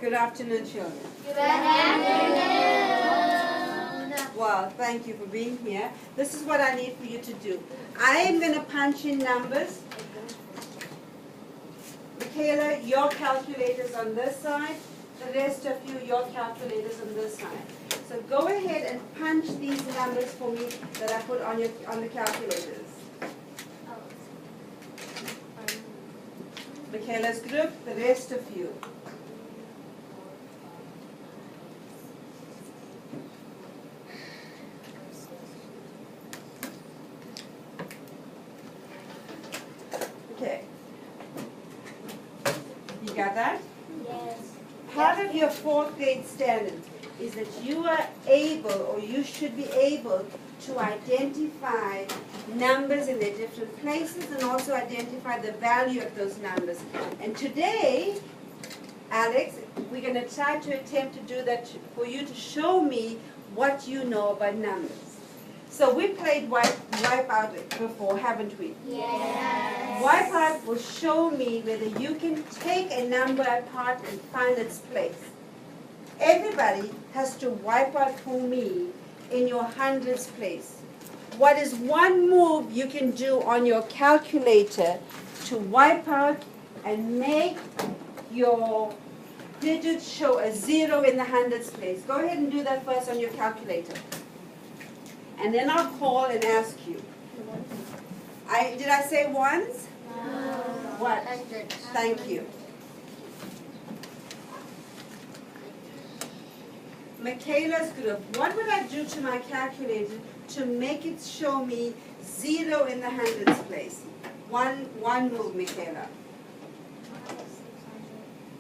Good afternoon, children. Good afternoon. Well, thank you for being here. This is what I need for you to do. I am going to punch in numbers. Michaela, your calculator's on this side. The rest of you, your calculator's on this side. So go ahead and punch these numbers for me that I put on the calculators. Michaela's group, the rest of you. Okay. You got that? Yes. Part of your fourth grade standard is that you are able, or you should be able, to identify numbers in their different places and also identify the value of those numbers. And today, Alex, we're going to try to attempt to do that for you to show me what you know about numbers. So we played Wipeout before, haven't we? Yes. Wipeout will show me whether you can take a number apart and find its place. Everybody has to wipe out for me in your hundreds place. What is one move you can do on your calculator to wipe out and make your digits show a 0 in the hundreds place? Go ahead and do that first on your calculator. And then I'll call and ask you. Did I say ones? No. What? Thank you. Michaela's group, what would I do to my calculator to make it show me 0 in the hundreds place? One move, Michaela.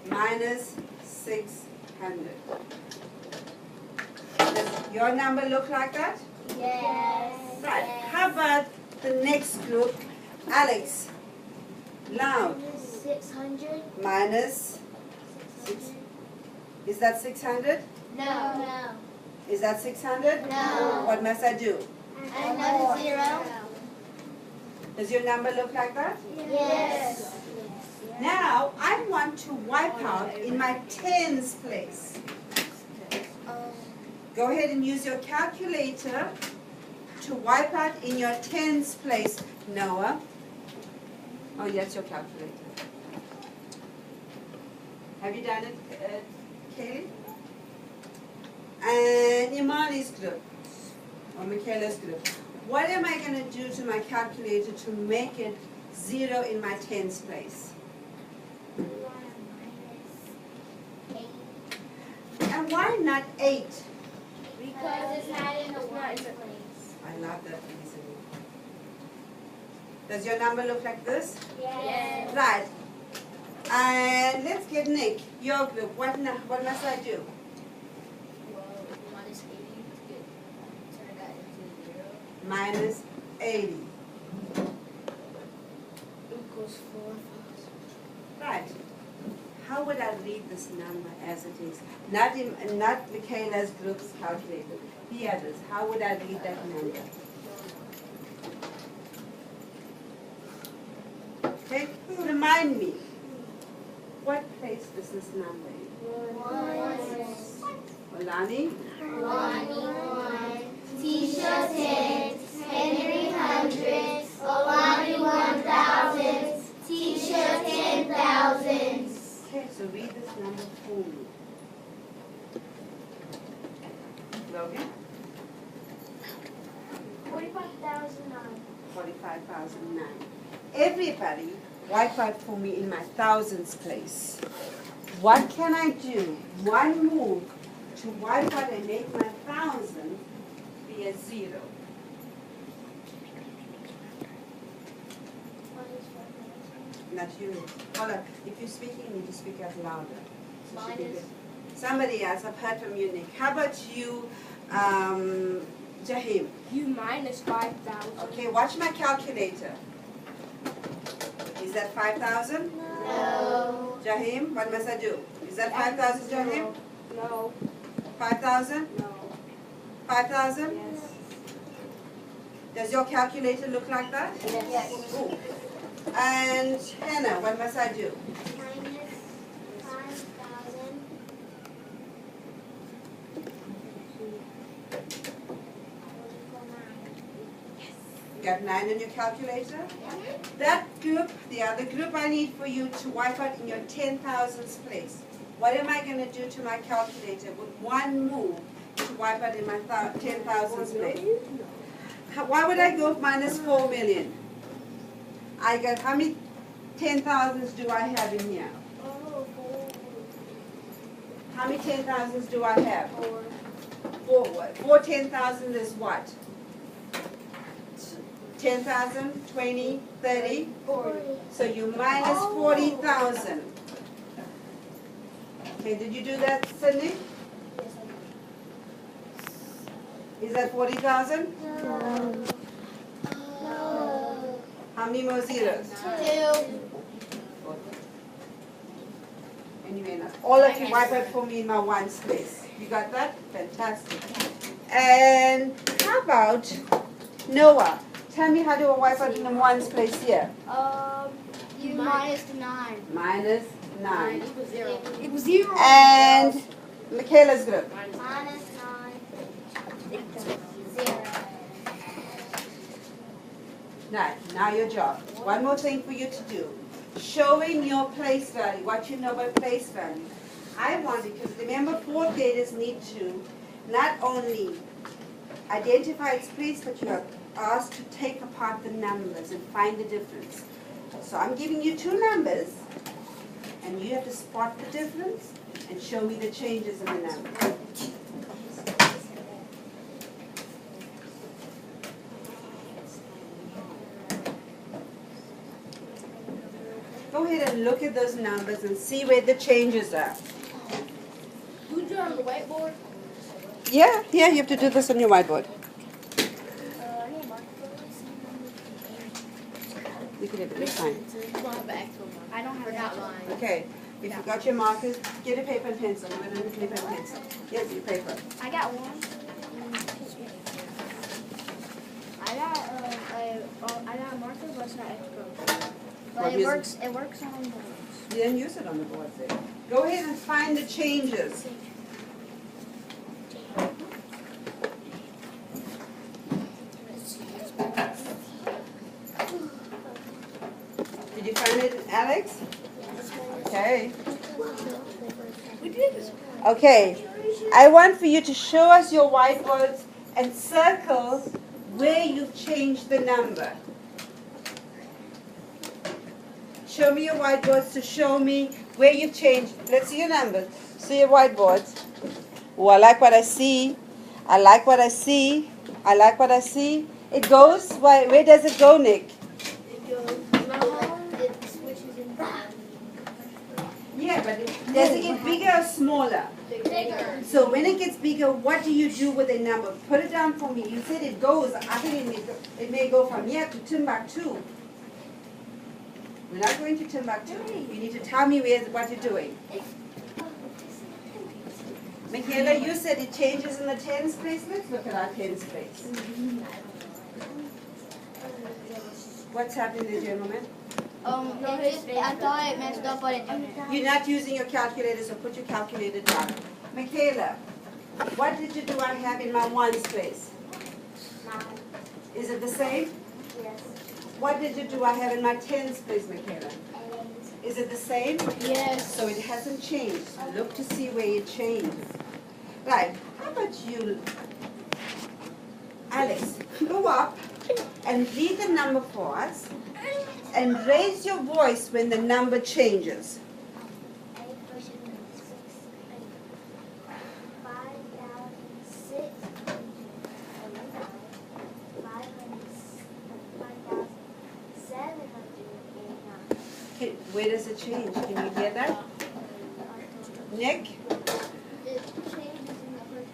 Minus 600. Does your number look like that? Yes. Right. How about the next group? Alex, loud. 600? Minus 6. Is that 600? No. Is that 600? No. What must I do? Another 0? Does your number look like that? Yes. Now, I want to wipe out in my tens place. Go ahead and use your calculator to wipe out in your tens place. Noah. Oh, yes, your calculator. Have you done it, Kaylee? And Imani's group, or Michaela's group. What am I going to do to my calculator to make it 0 in my tens place? And why not 8? Because it's not in the ones place. I love that reasoning. Does your number look like this? Yes. Right. And let's get Nick, your group. What must I do? Well, minus 80 to turn that into 0. Minus 80. Equals 4,000. Right. How would I read this number as it is? Not Michaela's group's calculator. The others. How would I read that number? Okay. Remind me. What place is this number in? Olani? Tisha 10, Henry hundreds, Olani 1,000, Tisha 10,000. Okay, so read this number for me. Logan? 45,009. 45,009. Everybody, wipe out for me in my thousands place. What can I do? One move to wipe out and make my thousand be a 0. Not you. Hold on. If you're speaking, you need to speak out louder. So she can hear. Somebody else. I've heard from you, Nick. How about you, Jahim? You minus 5,000. Okay, watch my calculator. Is that 5,000? No. Jahim, what must I do? Is that 5,000, Jahim? No. 5,000? No. 5,000? Yes. Does your calculator look like that? Yes. Ooh. And Hannah, what must I do? Minus 5,000. You got 9 on your calculator? That group, the other group I need for you to wipe out in your 10,000s place. What am I going to do to my calculator with one move to wipe out in my 10,000s place? Why would I go minus 4 million? I got, how many 10,000s do I have in here? How many 10,000s do I have? 4 what? 4 10,000 is what? 10,000, 20, 30? 40. So you minus 40,000. Okay, did you do that, Cindy? Is that 40,000? No. How many more zeros? 2. Anyway, now, all of you wipe out for me in my ones place. You got that? Fantastic. And how about Noah? Tell me how do I wipe out in the ones place here? You minus 9. Minus 9. Equals 0. It was 0. And Michaela's group. Minus 9. 0. Right, now your job. One more thing for you to do. Showing your place value, what you know about place value. I want it, because remember, fourth graders need to not only identify its place, but you are asked to take apart the numbers and find the difference. So I'm giving you 2 numbers, and you have to spot the difference and show me the changes in the numbers. Go ahead and look at those numbers and see where the changes are. Who drew on the whiteboard? Yeah, you have to do this on your whiteboard. You can have it, it's fine. I don't have mine. Okay, if you got your markers, get a paper and pencil. We're going to paper and pencil. Yes, your paper. I got one. I got a marker, but it's not extra. But Well, it use works. It works on boards. You didn't use it on the board there. Go ahead and find the changes. Did you find it, Alex? Okay. We did this. Okay. I want for you to show us your whiteboards and circle where you've changed the number. Show me your whiteboards to show me where you've changed. Let's see your numbers. See your whiteboards. Oh, I like what I see. I like what I see. I like what I see. It goes, where does it go, Nick? It switches in. Yeah, but does it get bigger or smaller? Bigger. So when it gets bigger, what do you do with a number? Put it down for me. You said it goes, I think it may go from here to Timbuktu. We're not going to Timbuktu. You need to tell me what you're doing. Michaela, you said it changes in the tens place. Let's look at our tens place. What's happening there, gentlemen? I thought it messed up, but it didn't. You're not using your calculator, so put your calculator down. Michaela, what did you do I have in my ones place? 9. Is it the same? Yes. What did you do I have in my tens place, Michaela? 8. Is it the same? Yes. So it hasn't changed. Look to see where it changes. Right, how about you, Alex, go up and read the number for us and raise your voice when the number changes. 8 versus 6. 5,789. Okay, where does it change? Can you hear that? Nick, It changes in the first.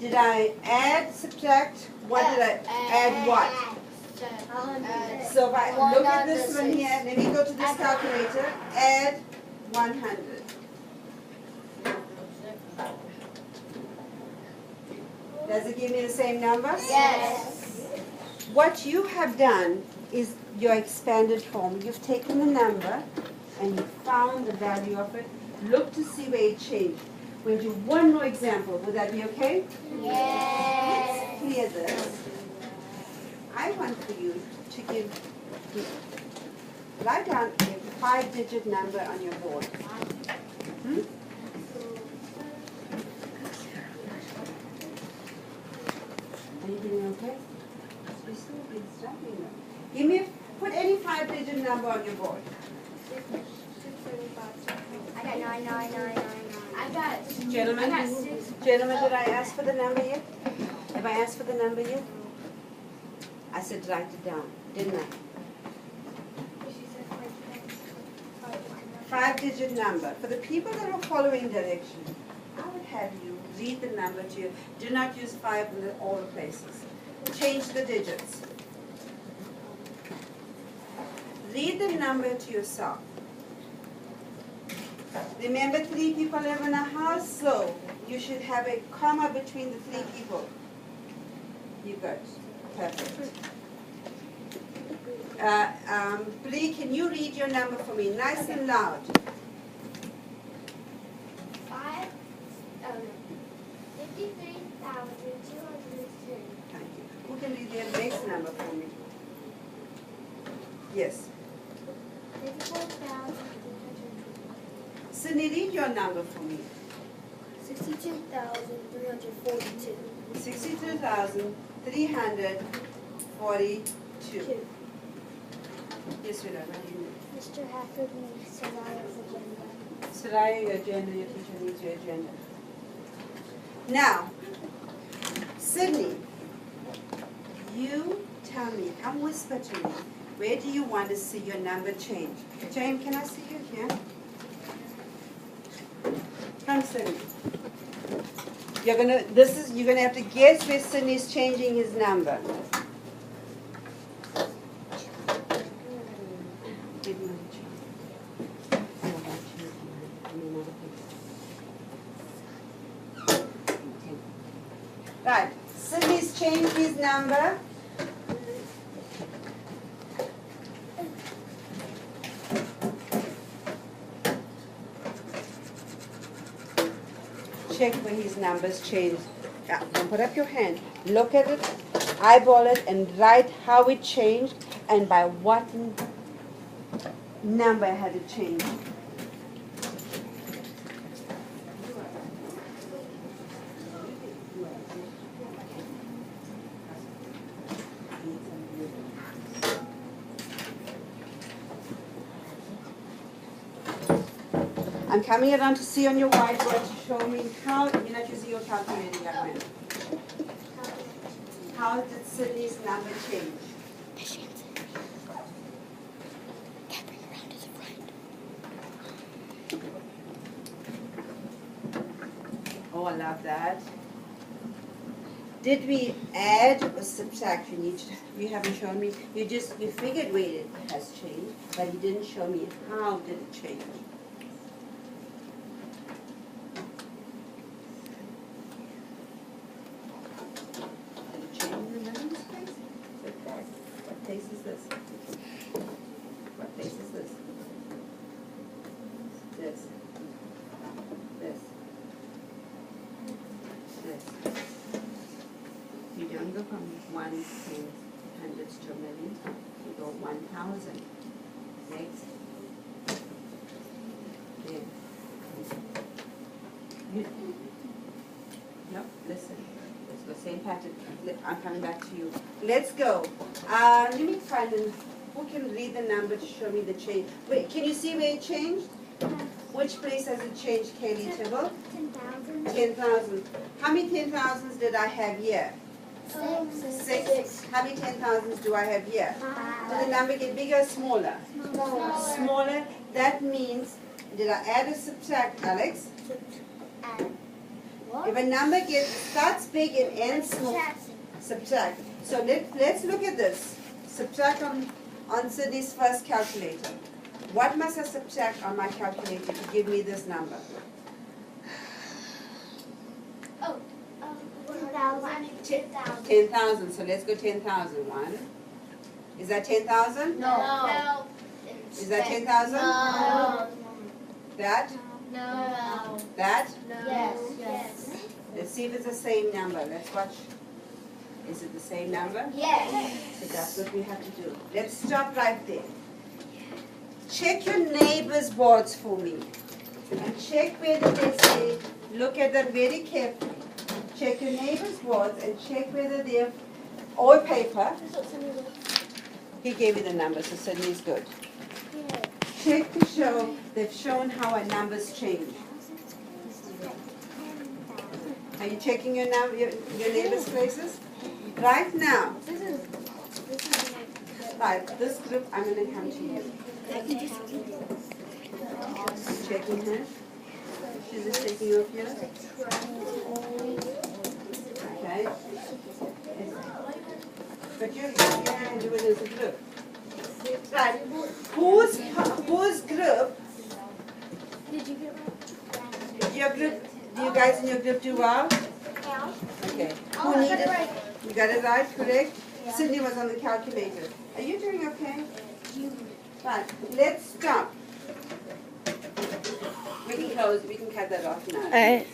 did I add, subtract? What did I add what? So if I look at this one here, let me go to this calculator, add 100. Does it give me the same number? Yes. What you have done is your expanded form. You've taken the number and you found the value of it. Look to see where it changed. We'll do one more example. Would that be okay? Yes. Let's clear this. I I want for you to write down a 5-digit number on your board. Hmm? Are you doing okay? We're still being struggling now. Put any 5-digit number on your board. I got 9. I got Gentlemen, 6. gentlemen, did I ask for the number yet? Have I asked for the number yet? I said write it down, didn't I? 5-digit number. For the people that are following direction, I would have you read the number to you. Do not use 5 in all the places. Change the digits. Read the number to yourself. Remember, 3 people live in a house, so you should have a comma between the 3 people. You good. Perfect. Bree, can you read your number for me, nice and loud? 53,202. Thank you. Who can read their next number for me? Yes. 54,320. Sydney, read your number for me. 62,342. 62,342. Yes, sweetheart. What do you need? Mr. Hafford needs Soraya's agenda. Soraya, your agenda, your teacher needs your agenda. Now, Sydney, you tell me, come whisper to me, where do you want to see your number change? Jane, can I see you here? Come, Sydney. You're gonna have to guess where Sydney's changing his number. Give me another chance. Right, Sydney's changed his number. Check where his numbers changed. Don't put up your hand. Look at it, eyeball it, and write how it changed and by what number had it changed. I'm coming around to see on your whiteboard to show me how, you're not using your calculator, young man. How did Sydney's number change? Oh, I love that. Did we add or subtract? You haven't shown me. You figured where it has changed, but you didn't show me how did it change. What place is this? What place is this? This. This. This. You don't go from 1 to hundreds to a million. You go 1,000. Next. There. No, listen. Let's go same pattern. I'm coming back to you. Let's go. Let me find who can read the number to show me the change. Wait, can you see where it changed? Which place has it changed, Kaylee Tibble? 10,000. 10,000. How many 10,000s did I have here? 6. How many 10,000s do I have here? 5. Did the number get bigger or smaller? Smaller. Smaller. That means, did I add or subtract, Alex? If a number starts big and ends small, subtract. So let's look at this. Subtract on Sydney's first calculator. What must I subtract on my calculator to give me this number? 10,000. So let's go 10,000. 1. Is that 10,000? No. Is that 10,000? No. That? No. That? Yes. Let's see if it's the same number. Let's watch. Is it the same number? Yes. So that's what we have to do. Let's stop right there. Check your neighbor's boards for me. And check whether they say, look at them very carefully. Check your neighbor's boards and check whether they have oil paper. He gave me the number, so Sydney's good. Check to show they've shown how our numbers change. Are you checking your neighbor's places? Right now. Right, this group, I'm going to come to you. Checking her. She's just taking off here. Okay. But you have to do it as a group. Right. Whose group? Your group? Do you guys in your group do well? Okay. Who needed? You got it right, correct? Sydney was on the calculator. Are you doing okay? Right. Let's stop. We can close. We can cut that off now. All right.